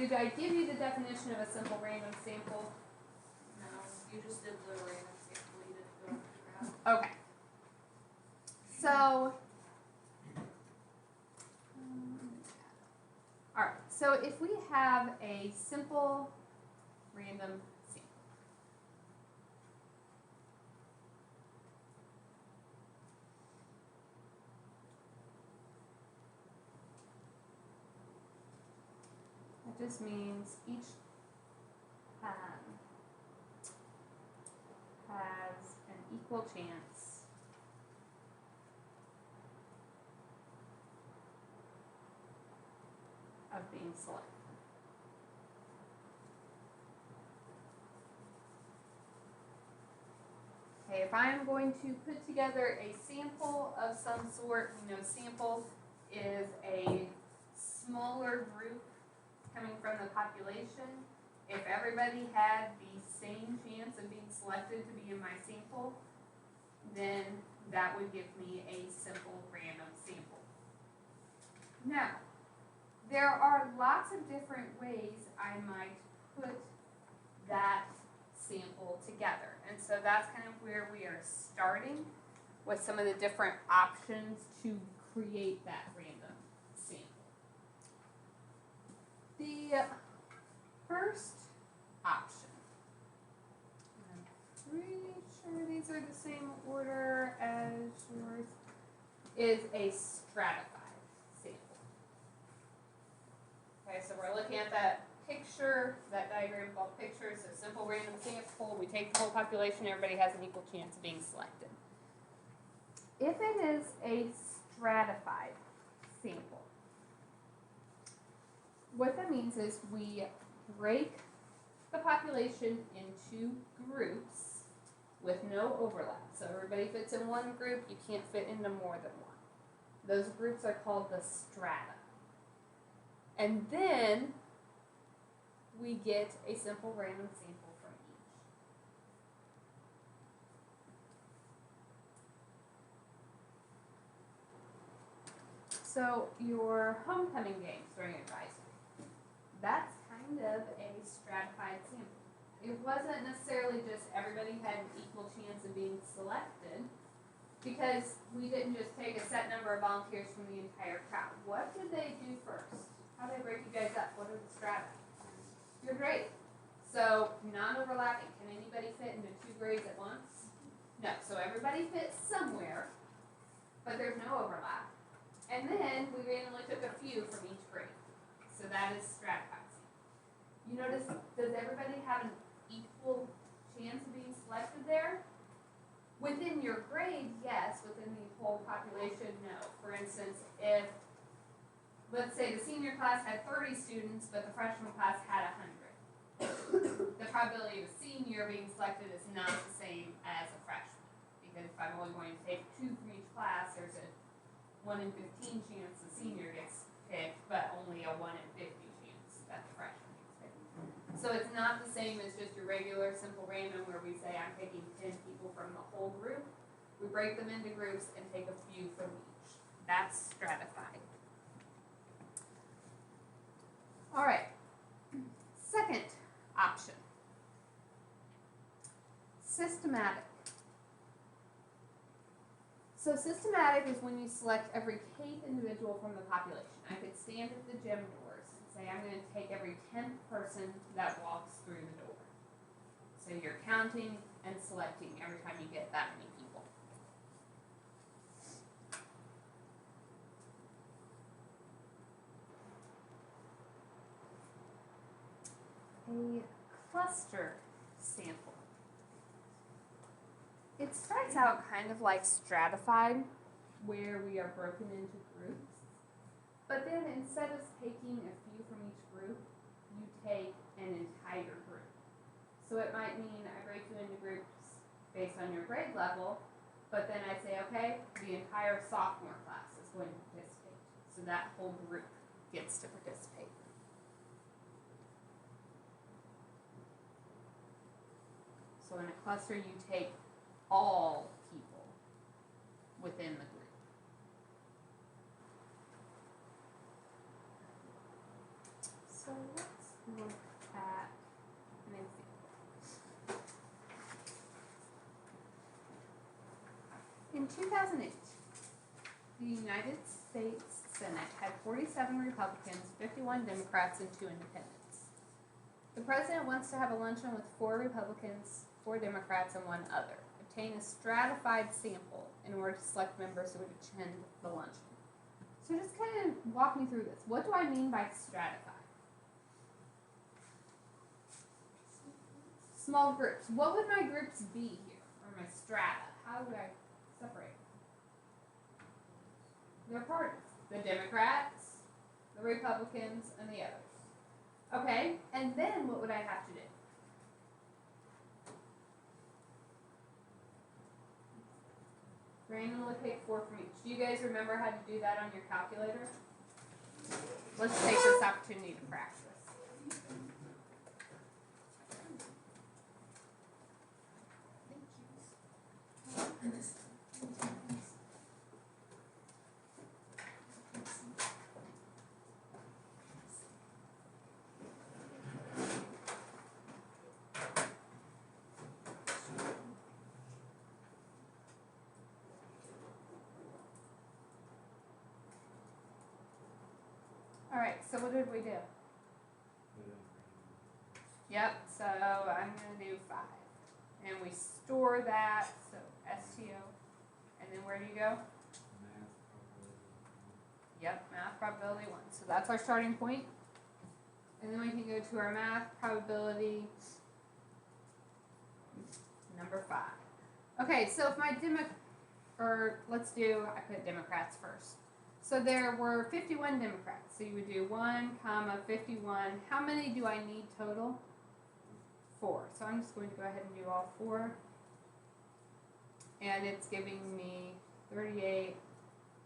did I give you the definition of a simple random sample? No, you just did the random sample, you didn't go into graph. Okay. So, alright, so if we have a simple random sample, that just means each has an equal chance of being selected. Okay, if I'm going to put together a sample of some sort, we know sample is a smaller group coming from the population. If everybody had the same chance of being selected to be in my sample, then that would give me a simple random sample. Now, there are lots of different ways I might put that sample together. And so that's kind of where we are starting with some of the different options to create that random sample. The first option, I'm pretty sure these are the same order as yours, is a stratified sample. Okay, so we're looking at that picture, that diagram called picture, so simple random sample, we take the whole population, everybody has an equal chance of being selected. If it is a stratified sample, what that means is we break the population into groups with no overlap. So everybody fits in one group, you can't fit into more than one. Those groups are called the strata. And then we get a simple random sample from each. So your homecoming games during advisory, that's kind of a stratified sample. It wasn't necessarily just everybody had an equal chance of being selected, because we didn't just take a set number of volunteers from the entire crowd. What did they do first? How did they break you guys up? What are the strata? You're great. So, non-overlapping. Can anybody fit into 2 grades at once? No. So everybody fits somewhere, but there's no overlap. And then we randomly took a few from each grade. So that is stratifying. You notice, does everybody have an equal chance of being selected there? Within your grade, yes. Within the whole population, no. For instance, if, let's say the senior class had 30 students, but the freshman class had 100. The probability of a senior being selected is not the same as a freshman. Because if I'm only going to take 2 from each class, there's a 1 in 15 chance the senior gets picked, but only a 1 in 50 chance that the freshman gets picked. So it's not the same as just your regular simple random where we say I'm taking 10 people from the whole group. We break them into groups and take a few from each. That's stratified. All right. Second option. Systematic. So systematic is when you select every Kate individual from the population. I could stand at the gym doors and say I'm going to take every 10th person that walks through the door. So you're counting and selecting every time you get that many people. A cluster sample. It starts out kind of like stratified, where we are broken into groups. But then instead of taking a few from each group, you take an entire group. So it might mean I break you into groups based on your grade level, but then I say, okay, the entire sophomore class is going to participate. So that whole group gets to participate. So in a cluster, you take all people within the group. So let's 2008, the United States Senate had 47 Republicans, 51 Democrats, and 2 independents. The president wants to have a luncheon with 4 Republicans, 4 Democrats, and 1 other. Obtain a stratified sample in order to select members who would attend the luncheon. So just kind of walk me through this. What do I mean by stratified? Small groups. What would my groups be here? Or my strata? How would I separate? Their parties. The Democrats, the Republicans, and the others. Okay, and then what would I have to do? Randomly pick 4 from each. Do you guys remember how to do that on your calculator? Let's take this opportunity to practice. Alright, so what did we do? Yep, so I'm going to do 5. And we store that, so STO. And then where do you go? Yep, math probability 1. So that's our starting point. And then we can go to our math probability number 5. Okay, so if my let's do, I put Democrats first. So there were 51 Democrats. So you would do 1, 51. How many do I need total? 4. So I'm just going to go ahead and do all 4. And it's giving me 38,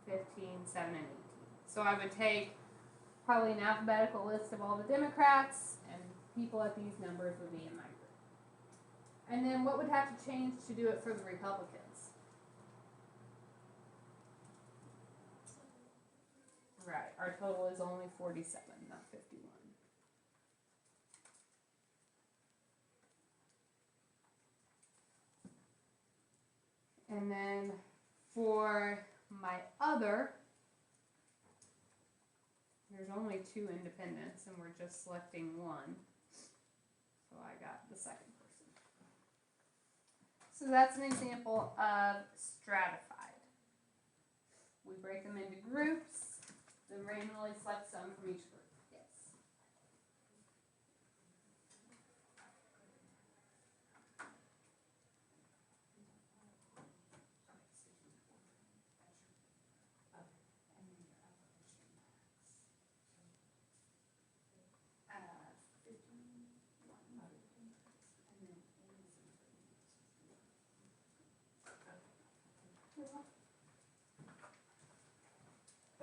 15, 7, and 18. So I would take probably an alphabetical list of all the Democrats, and people at these numbers would be in my group. And then what would have to change to do it for the Republicans? Right, our total is only 47, not 51. And then for my other, there's only 2 independents and we're just selecting 1. So I got the second person. So that's an example of stratified. We break them into groups. Then randomly select some from each group. Yes.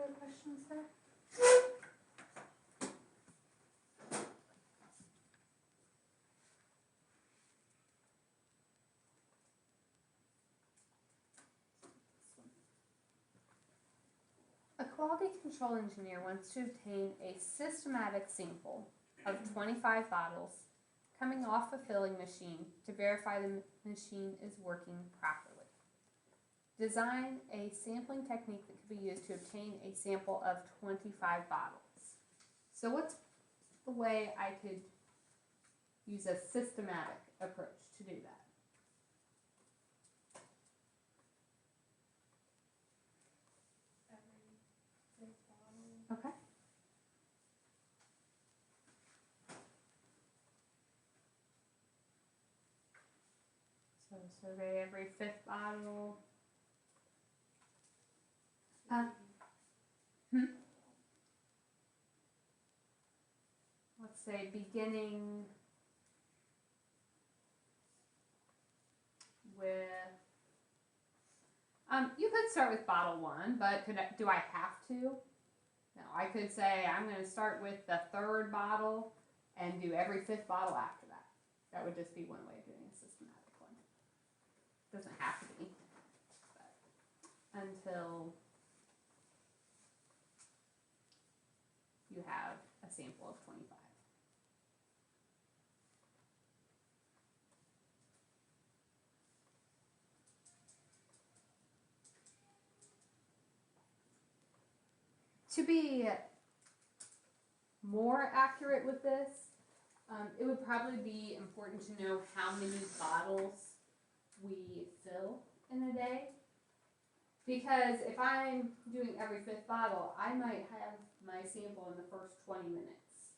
Other questions there? A quality control engineer wants to obtain a systematic sample of 25 bottles coming off a filling machine to verify the machine is working properly. Design a sampling technique that could be used to obtain a sample of 25 bottles. So what's the way I could use a systematic approach to do that? Okay. So survey every 5th bottle. Let's say beginning with, you could start with bottle 1, but do I have to? No, I could say I'm going to start with the 3rd bottle and do every 5th bottle after that. That would just be one way of doing a systematic one. Doesn't have to be, but until you have a sample of 25. To be more accurate with this, it would probably be important to know how many bottles we fill in a day. Because if I'm doing every 5th bottle, I might have my sample in the first 20 minutes.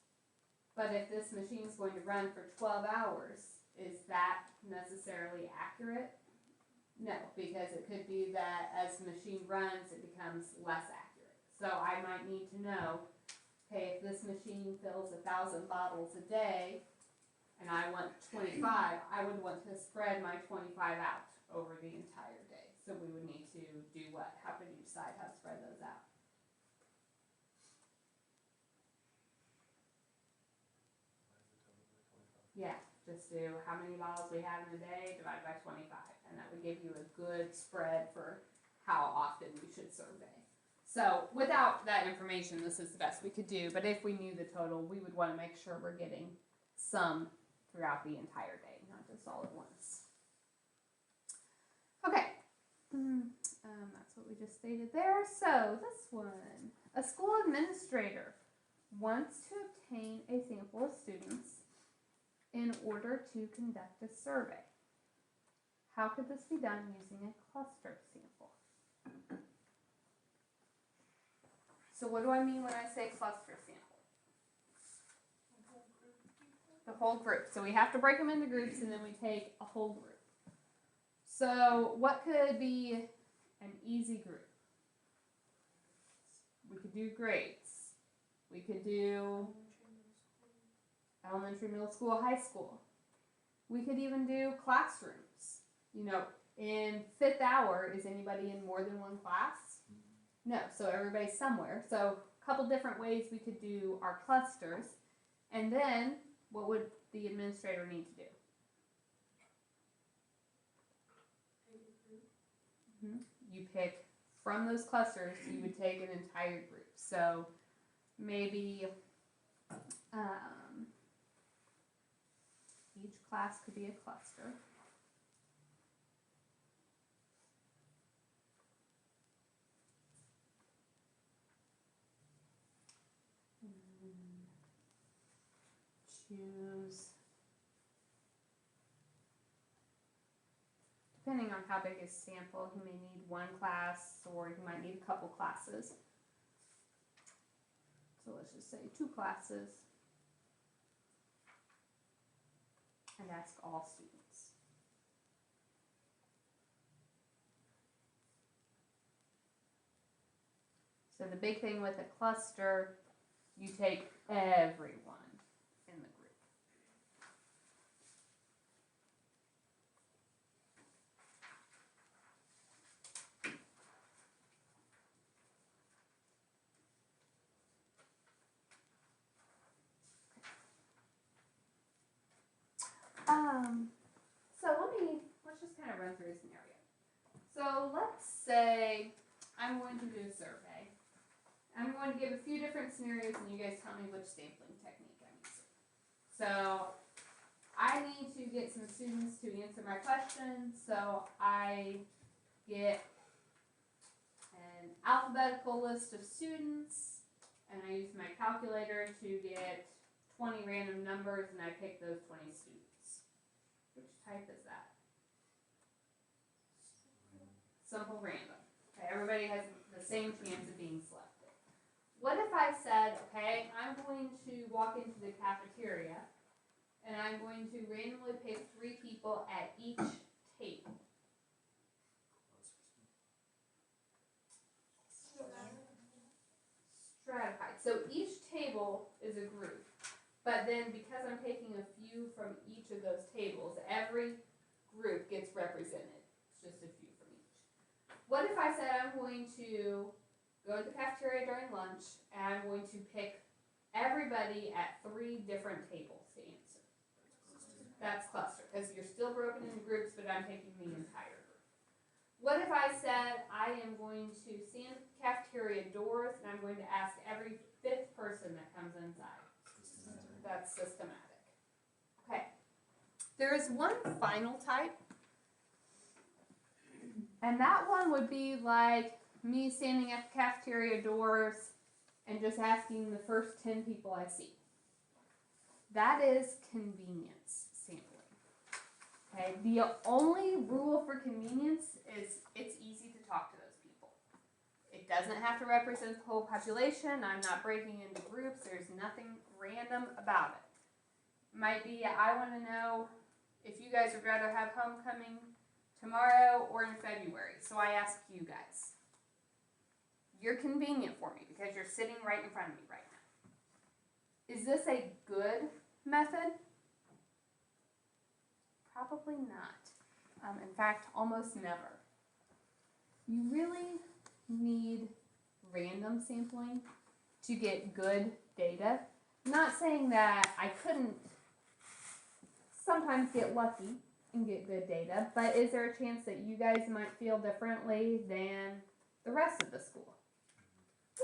But if this machine is going to run for 12 hours, is that necessarily accurate? No, because it could be that as the machine runs, it becomes less accurate. So I might need to know, okay, if this machine fills 1,000 bottles a day, and I want 25, I would want to spread my 25 out over the entire day. So we would need to do what? How could you decide how to spread those out? Yeah, just do how many bottles we have in a day divided by 25, and that would give you a good spread for how often you should survey. So without that information, this is the best we could do, but if we knew the total, we would want to make sure we're getting some throughout the entire day, not just all at once. Okay, that's what we just stated there. So this one, a school administrator wants to obtain a sample of students in order to conduct a survey. How could this be done using a cluster sample? So what do I mean when I say cluster sample? The whole group. So we have to break them into groups and then we take a whole group. So what could be an easy group? We could do grades. We could do elementary, middle school, high school. We could even do classrooms. You know, in 5th hour, is anybody in more than one class? No, so everybody's somewhere. So a couple different ways we could do our clusters. And then what would the administrator need to do? You pick from those clusters, you would take an entire group. So maybe each class could be a cluster. Choose, depending on how big his sample, he may need one class or he might need a couple classes. So let's just say 2 classes and ask all students. So the big thing with a cluster, you take everyone in the group. So let's just kind of run through a scenario. So let's say I'm going to do a survey. I'm going to give a few different scenarios and you guys tell me which sampling technique I'm using. So I need to get some students to answer my questions, so I get an alphabetical list of students and I use my calculator to get 20 random numbers and I pick those 20 students. Which type is that? Simple random. Okay, everybody has the same chance of being selected. What if I said, okay, I'm going to walk into the cafeteria and I'm going to randomly pick 3 people at each table. Stratified. So each table is a group, but then because I'm taking a few from each of those tables, every group gets represented. It's just a few from each. What if I said I'm going to go to the cafeteria during lunch and I'm going to pick everybody at 3 different tables to answer? That's cluster, because you're still broken into groups, but I'm taking the entire group. What if I said I am going to stand at the cafeteria doors and I'm going to ask every 5th person that comes inside? That's systematic. Okay. There is one final type, and that one would be like me standing at the cafeteria doors and just asking the first 10 people I see. That is convenience sampling. Okay, the only rule for convenience is it's easy to talk to those people. It doesn't have to represent the whole population. I'm not breaking into groups. There's nothing random about it. Might be, I want to know if you guys would rather have homecoming tomorrow or in February. So I ask you guys. You're convenient for me because you're sitting right in front of me right now. Is this a good method? Probably not. In fact, almost never. You really need random sampling to get good data. Not saying that I couldn't sometimes get lucky and get good data, but is there a chance that you guys might feel differently than the rest of the school?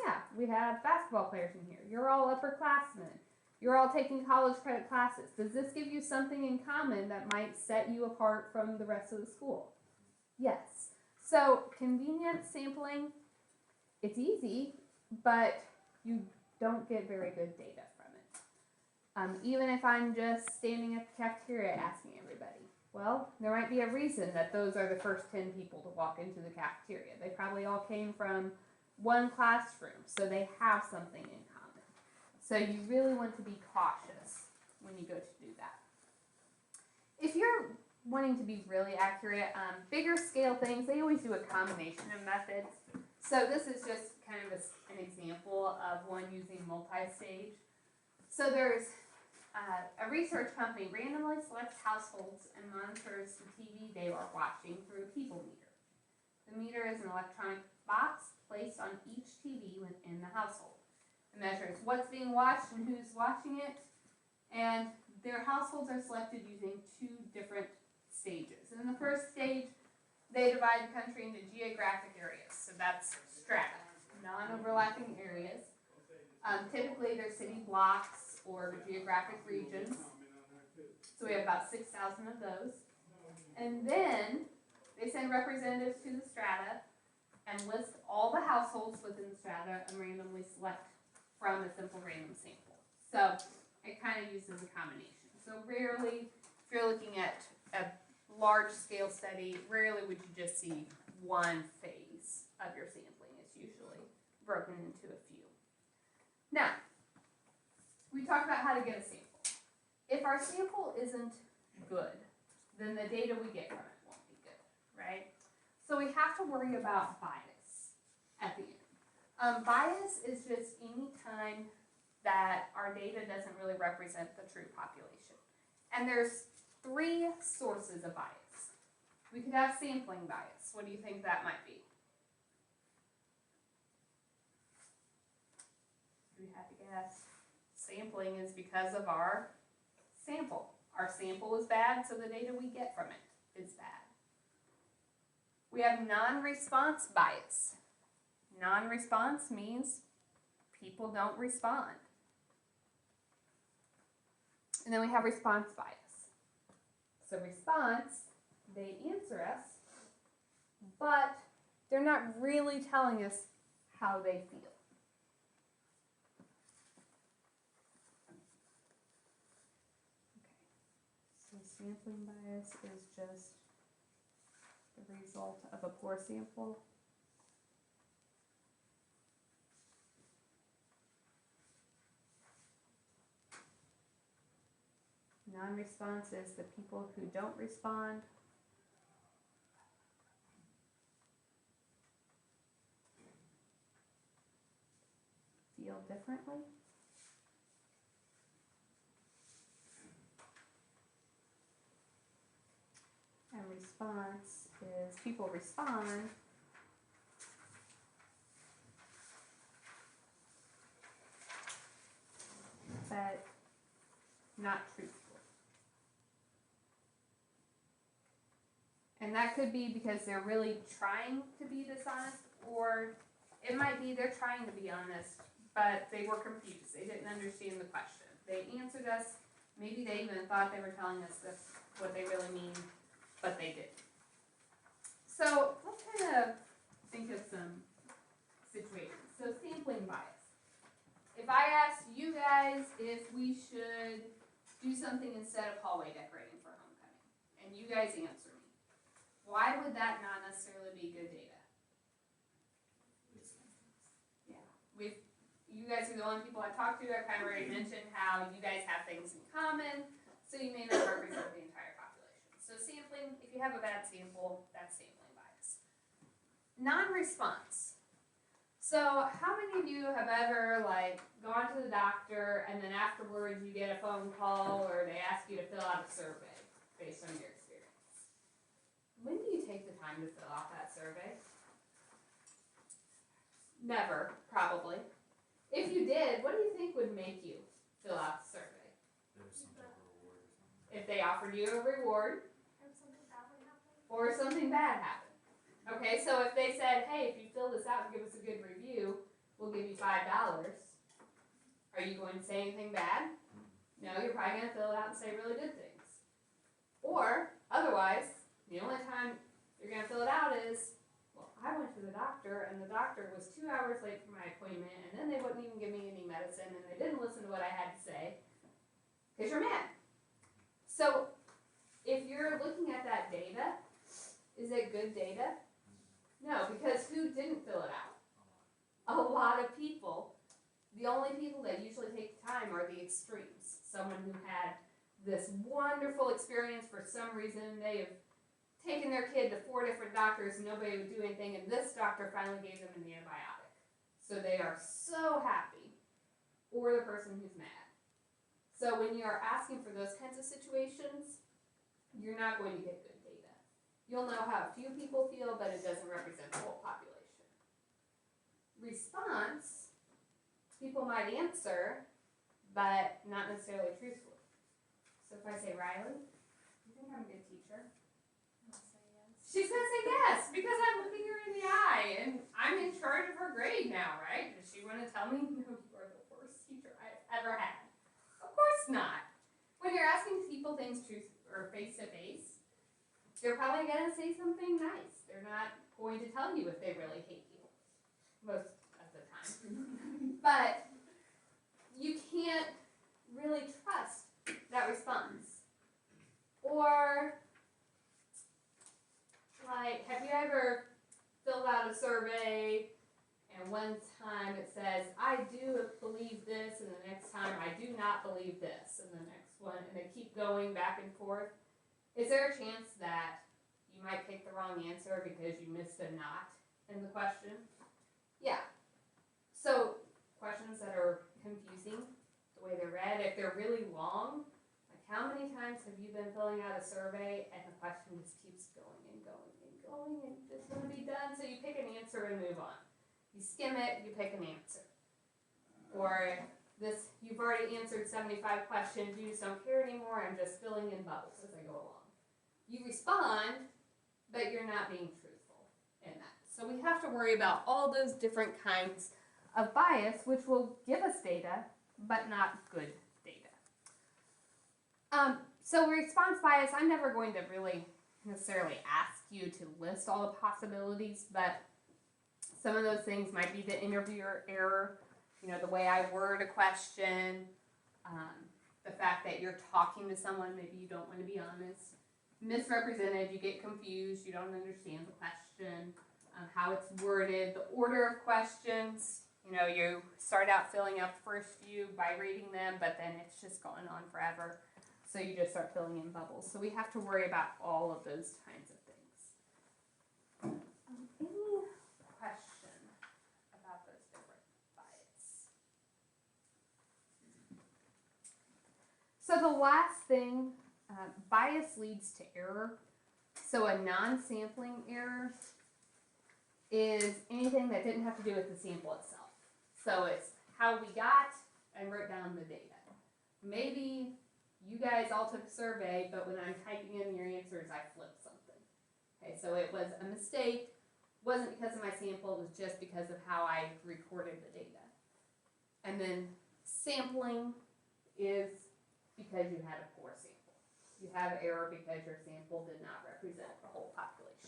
Yeah, we have basketball players in here. You're all upperclassmen. You're all taking college credit classes. Does this give you something in common that might set you apart from the rest of the school? Yes. So convenience sampling, it's easy, but you don't get very good data from it. Even if I'm just standing at the cafeteria asking everybody, well, there might be a reason that those are the first 10 people to walk into the cafeteria. They probably all came from one classroom, so they have something in common. So you really want to be cautious when you go to do that. If you're wanting to be really accurate, bigger scale things, they always do a combination of methods. So this is just kind of an example of one using multi-stage. So there's a research company randomly selects households and monitors the TV they are watching through a people meter. The meter is an electronic box placed on each TV within the household. It measures what's being watched and who's watching it, and their households are selected using 2 different stages. In the first stage, they divide the country into geographic areas, so that's strata, non-overlapping areas. Typically, they're city blocks or geographic regions, so we have about 6,000 of those. And then they send representatives to the strata and list all the households within the strata and randomly select from a simple random sample. So it kind of uses a combination. So rarely, if you're looking at a large scale study, rarely would you just see one phase of your sampling. It's usually broken into a few. Now, we talked about how to get a sample. If our sample isn't good, then the data we get from it won't be good, right? So we have to worry about bias at the end. Bias is just any time that our data doesn't really represent the true population. And there's 3 sources of bias. We could have sampling bias. What do you think that might be? Do we have to guess? Sampling is because of our sample. Our sample is bad, so the data we get from it is bad. We have non-response bias. Non-response means people don't respond. And then we have response bias. So response, they answer us, but they're not really telling us how they feel. Okay, so sampling bias is just the result of a poor sample. Non-response is the people who don't respond. Feel differently. And response is people respond, but not truthful. And that could be because they're really trying to be dishonest, or it might be they're trying to be honest, but they were confused. They didn't understand the question. They answered us, maybe they even thought they were telling us this, what they really mean, but they didn't. So let's kind of think of some situations. So sampling bias. if I asked you guys if we should do something instead of hallway decorating for homecoming, and you guys answer me, why would that not necessarily be good data? Yeah, you guys are the only people I talked to. I kind of already mentioned how you guys have things in common, so you may not represent the entire population. So sampling, if you have a bad sample, that's sampling bias. Non-response. So how many of you have ever gone to the doctor and then afterwards you get a phone call or they ask you to fill out a survey based on your experience? When do you take the time to fill out that survey? Never, probably. If you did, what do you think would make you fill out the survey? There's some type of reward or something. If they offered you a reward Or something bad would happen. or something bad happened. Okay, so if they said, hey, if you fill this out and give us a good review, we'll give you $5. Are you going to say anything bad? No, you're probably going to fill it out and say really good things. Or, otherwise, the only time you're going to fill it out is, well, I went to the doctor and the doctor was 2 hours late for my appointment and then they wouldn't even give me any medicine and they didn't listen to what I had to say because you're mad. So, if you're looking at that data, is it good data? No, because who didn't fill it out? A lot of people. The only people that usually take the time are the extremes. Someone who had this wonderful experience for some reason. They have taken their kid to 4 different doctors and nobody would do anything, and this doctor finally gave them an antibiotic. So they are so happy. Or the person who's mad. So when you are asking for those kinds of situations, you're not going to get good data. You'll know how a few people feel, but it doesn't represent the whole population. Response, people might answer, but not necessarily truthfully. So if I say, Riley, you think I'm a good teacher? I'll say yes. She's gonna say yes, because I'm looking her in the eye, and I'm in charge of her grade now, right? Does she wanna tell me, no, you are the worst teacher I've ever had? Of course not. When you're asking people things truth or face to face, they're probably gonna say something nice. They're not going to tell you if they really hate you, most of the time. But you can't really trust that response. Or, have you ever filled out a survey and one time it says, I do believe this, and the next time, I do not believe this, and the next one, and they keep going back and forth? Is there a chance that you might pick the wrong answer because you missed a not in the question? Yeah. So, questions that are confusing, the way they're read, if they're really long, how many times have you been filling out a survey and the question just keeps going and going and going and it's going to be done, so you pick an answer and move on. You skim it, you pick an answer. Or this, you've already answered 75 questions, you just don't care anymore, I'm just filling in bubbles as I go along. You respond, but you're not being truthful in that. So we have to worry about all those different kinds of bias, which will give us data, but not good data. So response bias, I'm never going to really necessarily ask you to list all the possibilities, but some of those things might be the interviewer error, the way I word a question, the fact that you're talking to someone, maybe you don't want to be honest, misrepresented, you get confused, you don't understand the question, how it's worded, the order of questions. You start out filling out the first few by reading them, but then it's just going on forever. So you just start filling in bubbles. So we have to worry about all of those kinds of things. Any question about those different bias? So the last thing, bias leads to error. So a non-sampling error is anything that didn't have to do with the sample itself. So it's how we got and wrote down the data. Maybe you guys all took a survey, but when I'm typing in your answers, I flipped something. Okay, so it was a mistake. Wasn't because of my sample, it was just because of how I recorded the data. And then sampling is because you had a poor sample. You have error because your sample did not represent the whole population.